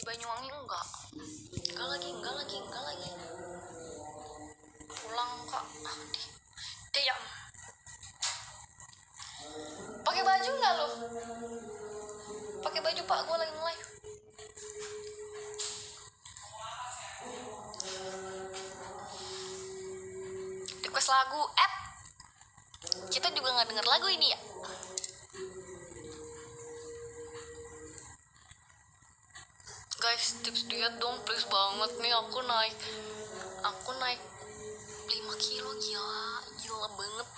Di Banyuwangi enggak lagi. Pulang kak. Diam. Pakai baju nggak lo? Pakai baju pak, gue lagi mulai. Request lagu, kita juga nggak denger lagu ini ya. Guys, tips diet dong please banget nih. Aku naik 5 kilo, gila banget.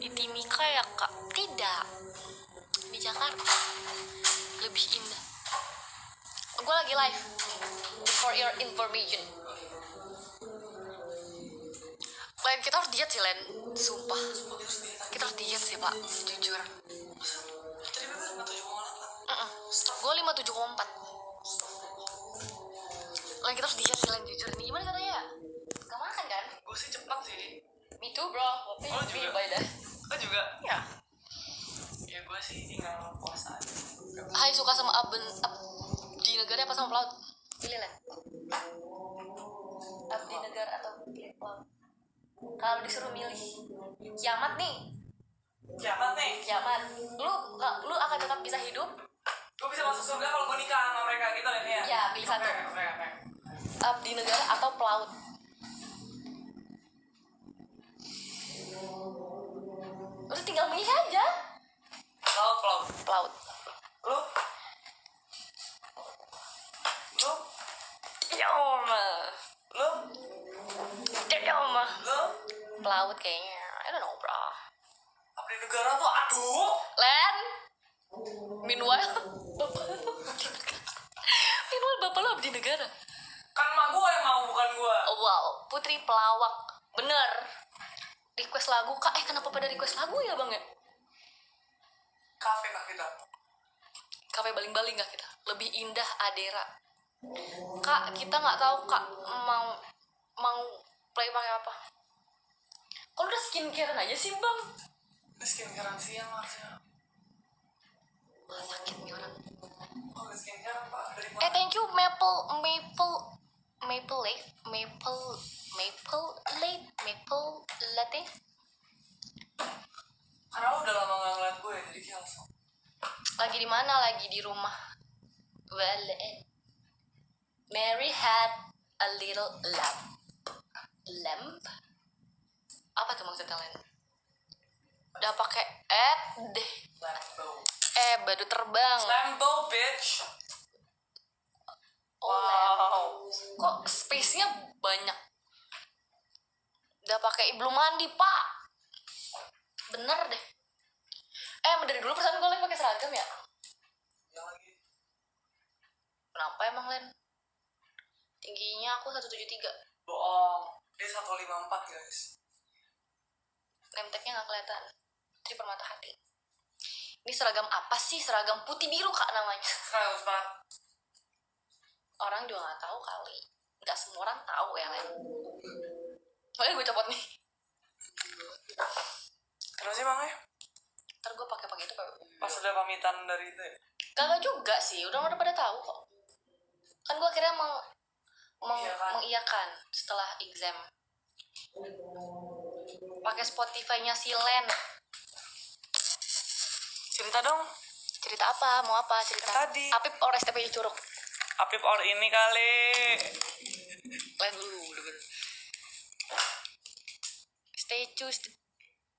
Di Timika ya kak? Tidak, di Jakarta lebih indah. Gue lagi live for your information. Len, kita harus diet sih Len, sumpah kita harus diet sih pak, jujur. Gue 57,4. Len, kita harus diet sih Len, jujur. Ini gimana caranya ya? Gak makan kan? Gue sih cepat sih. Me too bro. Oh juga? Oh juga? Ya. Ya gue sih tinggal puasa aja. Hai, suka sama Abdi Negara apa sama pelaut? Pilih Len. Abdi Negara atau pilih pelaut? Kalau disuruh milih kiamat nih. Kiamat. Lu akan tetap bisa hidup. Gue bisa masuk surga kalau gue nikah sama mereka gitu kan ya? Ya, pilih satu. Oke. Abdi Negara atau pelaut? Lu tinggal milih aja. Pelaut. Lu? Ya oma. Lu? Pelaut kayaknya. I don't know bro. Abdi Negara tuh aduh. Len. Meanwhile bapak lo Abdi Negara. Kan emak gue yang mau, bukan gue. Oh, wow, Putri Pelawak. Bener. Request lagu kak. Kenapa pada request lagu ya bang ya? Kafe kah kita? Kafe baling-baling gak kita? Lebih indah Adera. Kak, kita nggak tahu kak mau play pakai apa. Kok udah skincarean aja sih bang? Ini skincarean siang harusnya. Sakit nih orang. Oh, skincare pak dari mana? Thank you Maple latte. Karena lo udah lama gak ngeliat gue, jadi kayak langsung. Lagi di mana? Lagi di rumah. Well, Mary had a little lamp. Apa tuh maksudnya Len? Udah pakai deh. Lambo. Badu terbang. Lambo bitch. Wow. Kok space-nya banyak? Udah pakai belum mandi pak. Bener deh. Dari dulu perasaan gue Len pakai seragam ya. Ya lagi. Kenapa emang Len? Tingginya aku 173. Bohong. Dia 154 guys. Nemteknya nggak kelihatan. Putri Permata Hati. Ini seragam apa sih? Seragam putih biru kak namanya. Sekarang Ustaz. Orang juga nggak tahu kali. Nggak semua orang tahu ya Len. Makanya gue copot nih. Terus sih bang ya? Ntar gue pakai itu kayak. Pas udah pamitan dari itu ya? Kagak juga sih. Udah pada tahu kok. Kan gue akhirnya mengiyakan setelah exam. Pakai Spotify-nya si Len. Cerita dong. Cerita apa? Mau apa cerita? Tadi. Apip or STPI Curug? Apip or ini kali. Len dulu. Statue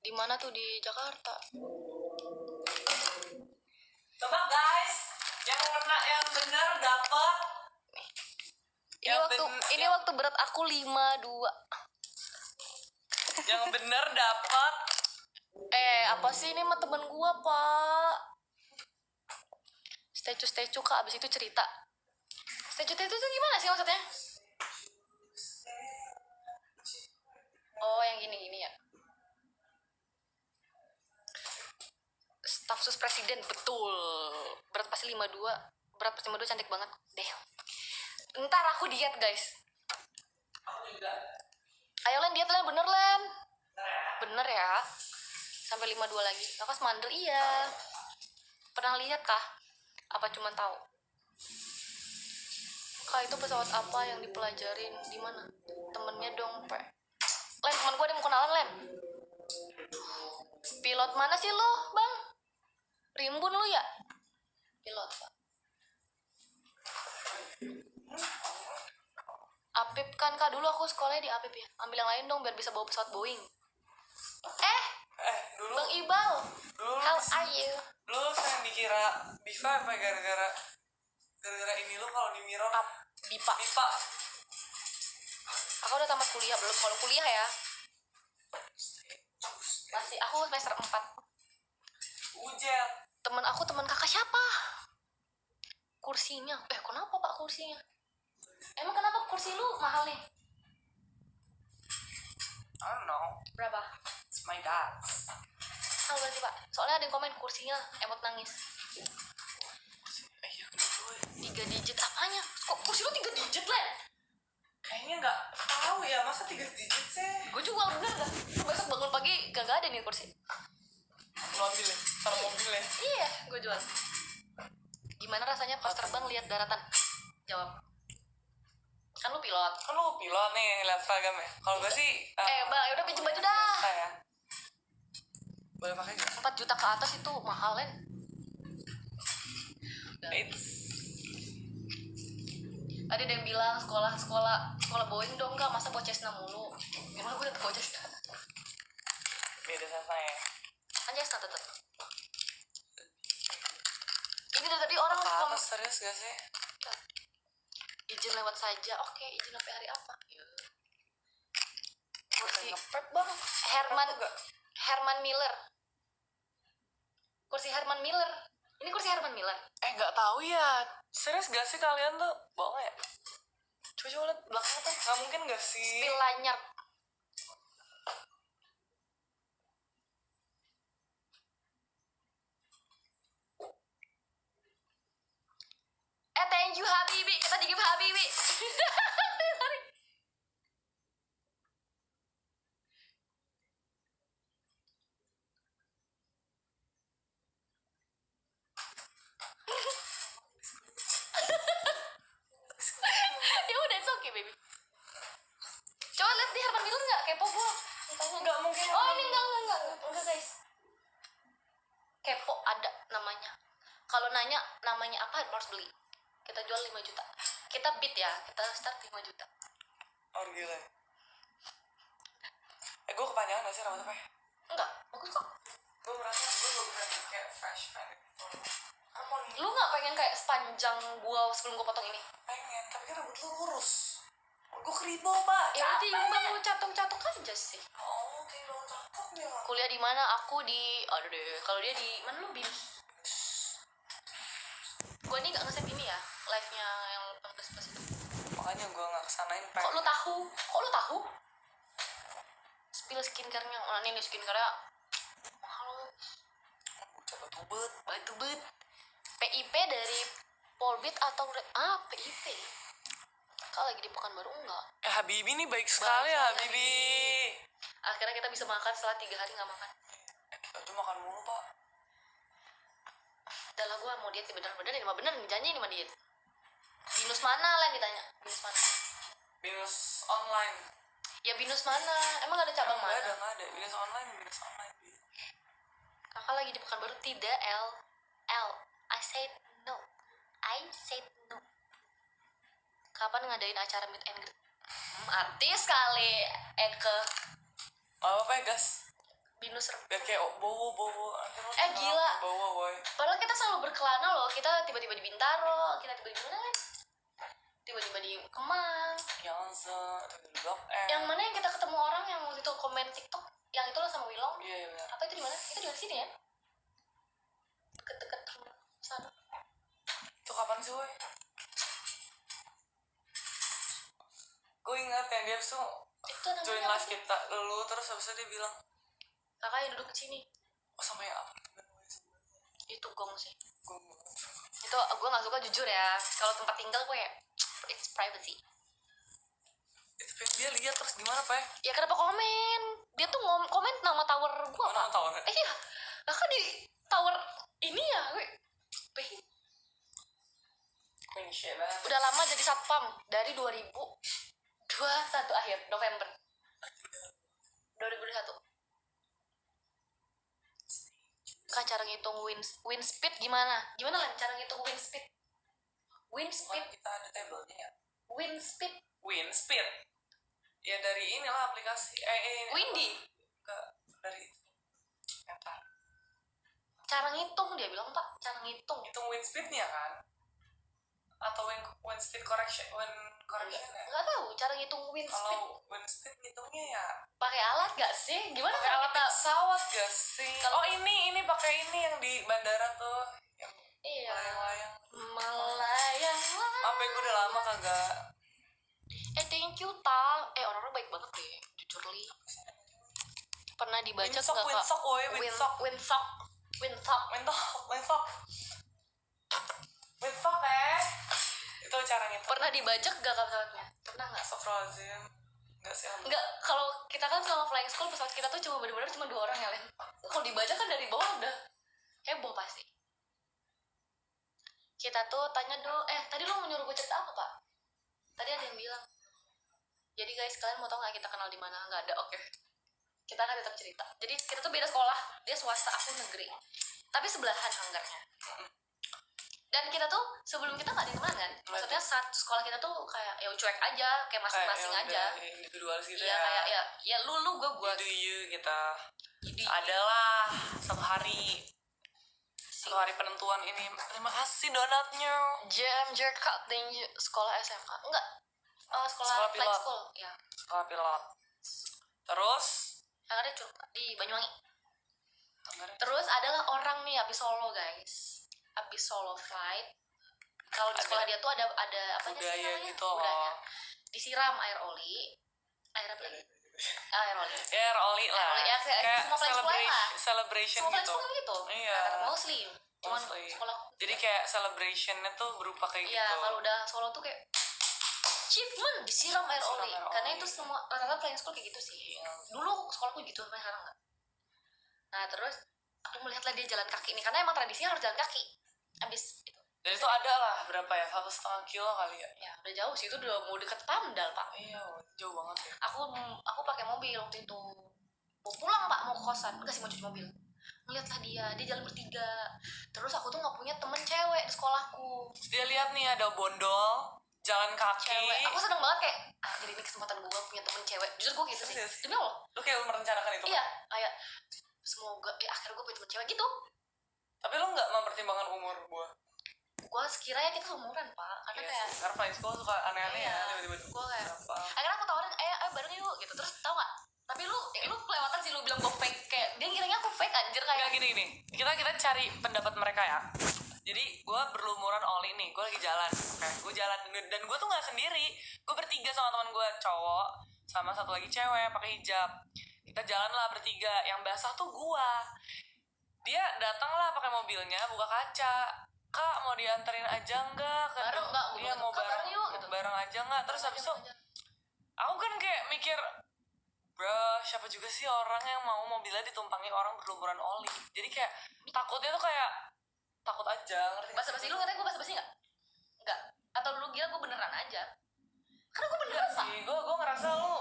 di mana tuh di Jakarta? Coba guys, yang bener dapet. Ini waktu berat aku 52. Yang bener dapet. Apa sih ini mah temen gua pak? Statue kak, abis itu cerita. Statue itu gimana sih maksudnya? Oh yang gini ya. Staf sus presiden, betul. Berat pasti 52. Berat pasti 52 cantik banget deh. Ntar aku diet guys. Aku juga. Ayo Len diet Len, bener Len. Bener ya. Sampai 52 lagi. Kakak semandel iya. Pernah lihat kah? Apa cuma tahu? Kak, itu pesawat apa yang dipelajarin di mana? Temennya dong, Pak. Len, teman gue ada yang mau kenalan, Len. Pilot mana sih lo, Bang? Rimbun lu ya? Pilot, Pak. Apip kan, Kak. Dulu aku sekolahnya di Apip ya. Ambil yang lain dong biar bisa bawa pesawat Boeing. Dulu Bang Ibal. dulu How are you? lu sering dikira Biva apa gara-gara ini lu kalau di mirror Bipa. Bipa. Aku udah tamat kuliah belum? Kalau kuliah ya. Masih aku semester 4. Ujel. Teman aku, teman kakak siapa? Kursinya. Kenapa Pak kursinya? Emang kenapa kursi lu mahal nih? I don't know. Berapa? It's my dad's. Berarti Pak. Soalnya ada yang komen kursinya emot nangis. Iya kenapa ya? 3 digit apanya? Kok kursi lu 3 digit, Len? Kayaknya nggak tahu ya, masa 3 digit sih? Gue juga bener dah. Besok bangun pagi gak ada nih kursi. Lu ambil ya? Taruh mobil ya? Iya, gue jual. Gimana rasanya pas terbang lihat daratan? Jawab. Kan lu pilot. Kan lu pilot nih, lihat seragamnya. Kalau gue sih Bang, yaudah pinjem baju dah. biasa ya. Boleh pakai nggak? 4 juta ke atas itu mahal, Len. It's Ada yang bilang sekolah Boeing dong, Kak. Masa bawa Cessna mulu? Gimana gue udah bawa Cessna? beda rasanya. Kan Cessna tetep. Ini dari tadi orang Apa komen. serius gak sih? Izin lewat saja. Oke, izin sampai hari apa? Kursi Ngepep bang. Herman Miller. Kursi Herman Miller. Ini kursi Herman Miller. Nggak tahu ya. Serius gak sih kalian tuh? Bohong ya? Coba lihat belakang tuh. Nggak mungkin gak sih? Spill lanyard. Thank you Habibi. Kita di give Habibi. Sorry. Ya udah, it's okay baby. Coba lihat di Herman Miller nggak? Kepo gue. Nggak mungkin. Oh ini enggak guys. Kepo ada namanya. Kalau nanya namanya apa harus beli. Kita jual 5 juta. Kita bid ya. Kita start 5 juta. Oh gila. Gue kepanjangan gak sih rambutnya? Enggak, bagus kok. Gue merasa gue bukan kayak fresh man. Lu nggak pengen kayak sepanjang gua sebelum gua potong ini? Pengen, tapi kan rambut lu lurus. Gue keribo pak. Ya udah timbang lu catok-catok aja sih. Oh, tinggal cakep ya. Kuliah di mana? Aku di, aduh deh. Kalau dia di mana lu binus? Gua ini nggak nge-save ini ya, live-nya yang plus itu. Makanya gue nggak kesanain. Kok lu tahu? Spill skincare-nya. Oh, ini skincare-nya mahal. Coba tubet. Batu bet. PIP dari Polbit atau PIP? Kau lagi di Pekanbaru enggak? Habibi nih baik sekali ya Habibi. Akhirnya kita bisa makan setelah 3 hari nggak makan. Kita tuh makan mulu pak. Udah lah gue mau diet bener-bener ini mah bener nih, janji ini mah diet. Binus mana lah ditanya? Binus mana? Binus online. Ya binus mana? Emang gak ada cabang mana? Nggak ada. Binus online. Kakak lagi di Pekanbaru tidak I said no. Kapan ngadain acara meet and greet? Artis kali Eke. Apa ya gas? Binus Biar kayak bowo. Gila. Bowo boy. Padahal kita selalu berkelana loh. Kita tiba-tiba di Bintaro, kita tiba-tiba di mana? Tiba-tiba di Kemang. Yang di Blok M. Yang mana yang kita ketemu orang yang waktu itu komen TikTok? Yang itu loh sama Wilong. Iya benar. Apa itu di mana? Itu di sini ya? Deket-deket rumah sana. Itu kapan sih boy? Gue ingat yang dia tuh Itu namanya join apa live sih? kita lu terus habis itu dia bilang Kakak yang duduk di sini. oh sama yang apa? Itu gong sih. Gue Itu gue nggak suka jujur ya. Kalau tempat tinggal gue ya, it's privacy. itu dia lihat terus gimana pak? Ya kenapa komen? Dia tuh komen nama tower gue Mana apa? towernya? Iya, kakak di tower ini ya gue. Shit banget. Udah lama jadi satpam dari 2021 akhir November 2021. Kak, cara ngitung wind speed gimana lah cara ngitung wind speed? Kita ada tabelnya ya. Wind speed Wind speed. Ya dari inilah aplikasi. Windy. Dari apa? Cara ngitung dia bilang, Pak, cara ngitung. Hitung wind speednya kan? Atau wind speed correction ya? Nggak tahu cara ngitung wind speed. Kalau wind speed ngitungnya ya Pakai alat gak sih? Gimana pakai cara alat kita? pesawat gak sih? Kalau- ini pakai ini yang di bandara tuh, yang Iya. layang-layang. Melayang. Apa gue udah lama kagak. Thank you, Tang. Orang-orang baik banget deh, jujur li. Pernah dibaca Windsock, nggak, Kak? windsock, woy, windsock. Windsock. Windsock itu cara ngitung. Pernah dibajak gak pesawatnya? Pernah nggak? Astagfirullahaladzim. Enggak sih. Enggak, kalau kita kan selama flying school pesawat kita tuh cuma bener-bener cuma 2 orang ya, Len. Kalau dibajak kan dari bawah udah heboh pasti. Kita tuh tanya dulu, tadi lu menyuruh gue cerita apa, Pak? Tadi ada yang bilang. Jadi guys, kalian mau tau gak kita kenal di mana? Nggak ada, oke. Kita akan tetap cerita. Jadi kita tuh beda sekolah, dia swasta, aku negeri. Tapi sebelahan hanggarnya. Dan kita tuh sebelum kita nggak ditemenan kan, maksudnya satu sekolah kita tuh kayak ya cuek aja, kayak masing-masing aja. Individualis gitu Iya, kayak ya lu gue do you kita Jadi adalah satu hari penentuan ini. Terima kasih donatnya. JMJ cutting sekolah SMA enggak, sekolah flight pilot. school ya, Sekolah pilot. Terus yang ada di Banyuwangi. Terus adalah orang nih habis solo guys, habis solo flight. Kalau di sekolah dia tuh ada apa sih budaya namanya? gitu. Budaya. Disiram air oli, air apa lagi? Air oli. Air oli lah. Ya, kayak semua flight school lah. celebration Semua flight gitu. school kan gitu. Iya. Mostly. Cuman Mostly. sekolah. Jadi kayak celebrationnya tuh berupa kayak Iya, gitu. kalau udah solo tuh kayak achievement disiram air Disiram oli. air oli. Karena itu semua rata-rata flying school kayak gitu sih. Iya. Dulu sekolahku gitu, sampai sekarang enggak. Nah, terus aku melihatlah dia jalan kaki ini karena emang tradisinya harus jalan kaki. Habis itu. Dan itu ada lah berapa ya? 1,5 kilo kali ya. Ya, udah jauh sih, itu udah mau deket Pamdal, Pak. Iya, jauh banget ya. Aku pakai mobil waktu itu. Mau pulang, Pak, mau ke kosan. Enggak sih, mau cuci mobil. Melihatlah dia jalan bertiga. Terus aku tuh nggak punya temen cewek di sekolahku. Terus dia lihat nih ada bondol jalan kaki. Cewek. Aku seneng banget kayak jadi ini kesempatan gue punya temen cewek. Jujur gue gitu sih. Serius? Demi Allah. Lu kayak merencanakan itu. Iya, kayak semoga akhirnya gue punya temen cewek gitu. Tapi lu nggak mempertimbangkan umur gua. Gue sekiranya kita umuran, Pak, karena Iya kayak sih. Karena flying school suka aneh-aneh iya, ya tiba-tiba. gue kayak Apa? akhirnya aku tawarin bareng yuk gitu. Terus tau gak, tapi lu kelewatan sih, lu bilang gue fake. Kayak dia ngiranya aku fake anjir, kayak Kayak gini. Kita cari pendapat mereka ya. Jadi gue berlumuran oli nih, gue lagi jalan. Gue jalan dan gue tuh nggak sendiri. Gue bertiga sama teman gue cowok, sama satu lagi cewek pakai hijab. Kita jalan lah bertiga. Yang basah tuh gue. Dia datang lah pakai mobilnya, buka kaca. Kak, mau dianterin aja enggak? bareng nggak? Iya, mau bareng yuk gitu. bareng aja enggak? Terus habis itu aku kan kayak mikir, bro, siapa juga sih orang yang mau mobilnya ditumpangi orang berlumuran oli? Jadi kayak takutnya tuh kayak takut aja, ngerti? Basa-basi lu ngerti gue basa-basi nggak? Nggak. Atau lu gila gue beneran aja? Karena gue beneran, Pak. sih, gue ngerasa lu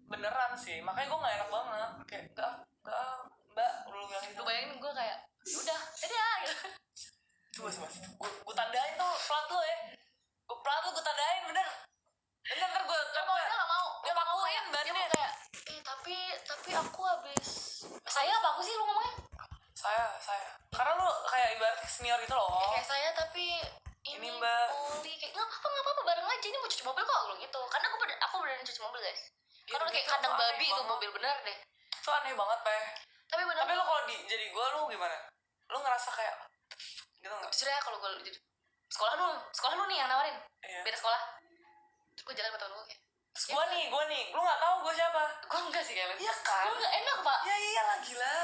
beneran sih, makanya gue nggak enak banget. Kayak enggak, mbak, lu bilang gitu. Lu bayangin gue kayak udah, dadah gitu. Coba sih mas, gue tandain tuh plat lu ya. Gue tandain bener. Ntar gue Dia nggak mau. Dia pakuin Dia bannya. mau kayak tapi aku habis. Saya apa aku sih lu ngomongnya? Saya karena lu kayak ibarat senior gitu loh. Kayak saya tapi Ini, Mbak. Oli kayak nggak apa-apa bareng aja, ini mau cuci mobil kok lu gitu. Karena aku beneran cuci mobil guys. Ya, Karena udah kayak gitu, kandang aneh babi itu banget. mobil bener deh. Itu aneh banget Pe. Tapi bener. Tapi lu kalau jadi gue lu gimana? Lu ngerasa kayak gitu nggak? Jujur ya kalau gue jadi sekolah lu nih yang nawarin. Iya. Beda sekolah. Terus gue jalan sama temen gue kayak. Terus gue nih, lu nggak tahu gue siapa? Gue enggak sih kayak. Iya kan? Gue enggak enak, Pak. Ya iyalah gila.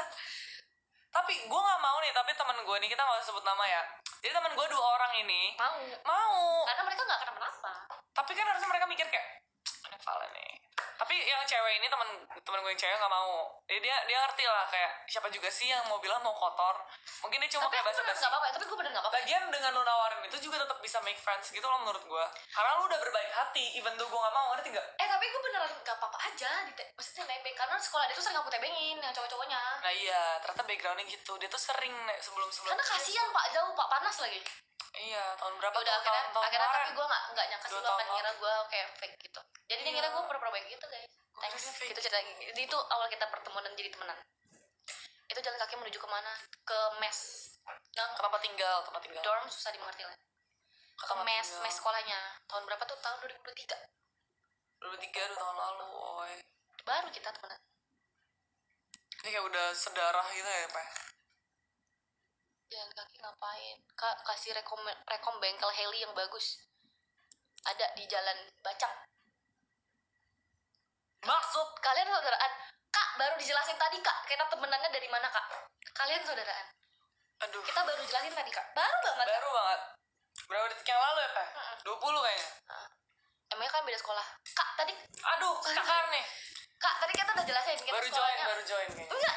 Tapi gue nggak mau nih, tapi teman gue nih, kita nggak usah sebut nama ya. Jadi teman gue 2 orang ini Mau. mau. Karena mereka nggak kenapa-napa. Tapi kan harusnya mereka mikir kayak, ini Valen nih, Tapi yang cewek ini temen gue yang cewek nggak mau. Jadi dia ngerti lah kayak siapa juga sih yang mau bilang mau kotor. Mungkin dia cuma Tapi kayak aku bener basa-basi. gak apa-apa, tapi gue bener gak apa-apa. Lagian dengan lu nawarin itu juga tetap bisa make friends gitu loh menurut gue. Karena lu udah berbaik hati, even tuh gue nggak mau, ngerti gak? Tapi gue beneran gak apa-apa aja maksudnya nebeng, karena sekolah dia tuh sering aku tebengin yang cowok-cowoknya. Nah iya, ternyata backgroundnya gitu. Dia tuh sering sebelum Karena kasihan pak, jauh pak, panas lagi. Iya, tahun berapa Udah tuh? akhirnya tahun tapi kemarin. gue nggak nyangka sih 2 lo tahun akan lalu. ngira gue kayak fake gitu. Jadi dia Iya. ngira gue pura-pura baik gitu guys. Thanks. kira fake. Itu cerita. Itu awal kita pertemuan dan jadi temenan. Itu jalan kaki menuju kemana? Ke mes. Yang Kenapa tinggal? Tempat tinggal. dorm susah dimengerti lah. Ke Tempat mes tinggal. sekolahnya. Tahun berapa tuh? Tahun 2023. 2 tahun lalu, woy. Baru kita temenan. Ini kayak udah sedarah gitu ya, Pak. Jalan kaki ngapain? Kak, kasih rekom bengkel heli yang bagus. Ada di jalan Bacang. Maksud kalian saudaraan? Kak, baru dijelasin tadi kak. Kita temenannya dari mana kak? Kalian saudaraan? Aduh, Kita baru jelasin tadi kak. Baru banget. baru banget. Berapa detik yang lalu ya, Pak? 20 kayaknya. Emangnya kan beda sekolah. Kak, tadi Aduh, cakar nih. Kak, tadi kita udah jelasin kita Baru sekolahnya. join kayaknya. Enggak,